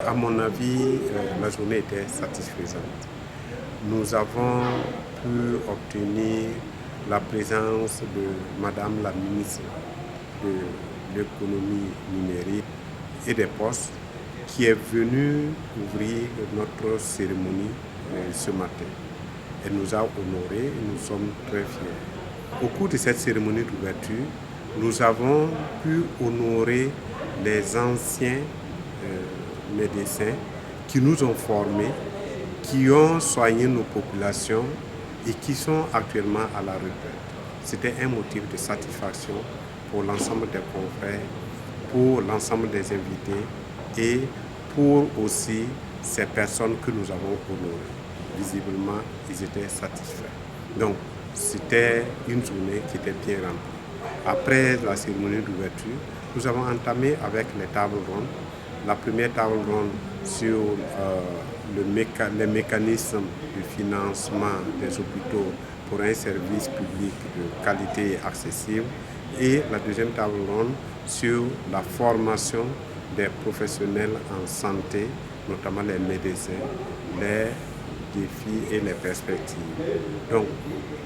À mon avis, la journée était satisfaisante. Nous avons pu obtenir la présence de Madame la ministre de l'économie numérique et des postes qui est venue ouvrir notre cérémonie ce matin. Elle nous a honorés et nous sommes très fiers. Au cours de cette cérémonie d'ouverture, nous avons pu honorer les anciens médecins qui nous ont formés, qui ont soigné nos populations et qui sont actuellement à la retraite. C'était un motif de satisfaction pour l'ensemble des confrères, pour l'ensemble des invités et pour aussi ces personnes que nous avons honorées. Visiblement, ils étaient satisfaits. Donc, c'était une journée qui était bien remplie. Après la cérémonie d'ouverture, nous avons entamé avec les tables rondes. La première table ronde sur les mécanismes de financement des hôpitaux pour un service public de qualité et accessible. Et la deuxième table ronde sur la formation des professionnels en santé, notamment les médecins, les défis et les perspectives. Donc,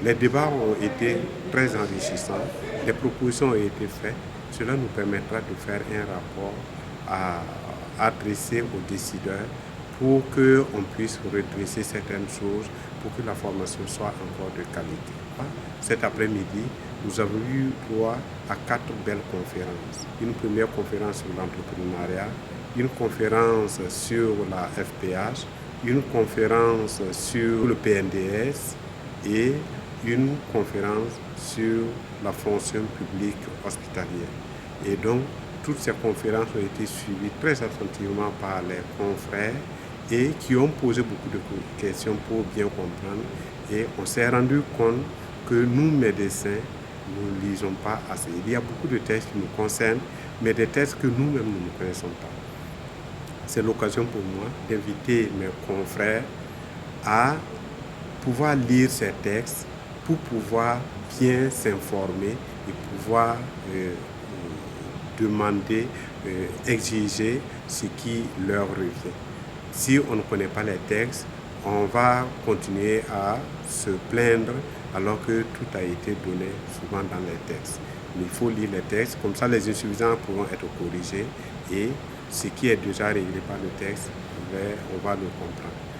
les débats ont été très enrichissants, des propositions ont été faites. Cela nous permettra de faire un rapport à adresser aux décideurs pour qu'on puisse redresser certaines choses, pour que la formation soit encore de qualité. Cet après-midi, nous avons eu droit à 4 belles conférences. Une première conférence sur l'entrepreneuriat, une conférence sur la FPH, une conférence sur le PNDS et une conférence sur la fonction publique hospitalière. Et donc, toutes ces conférences ont été suivies très attentivement par les confrères et qui ont posé beaucoup de questions pour bien comprendre. Et on s'est rendu compte que nous, médecins, nous ne lisons pas assez. Il y a beaucoup de textes qui nous concernent, mais des textes que nous-mêmes nous ne connaissons pas. C'est l'occasion pour moi d'inviter mes confrères à pouvoir lire ces textes pour pouvoir bien s'informer et pouvoir demander, exiger ce qui leur revient. Si on ne connaît pas les textes, on va continuer à se plaindre alors que tout a été donné souvent dans les textes. Mais il faut lire les textes, comme ça les insuffisances pourront être corrigées et ce qui est déjà réglé par le texte, on va le comprendre.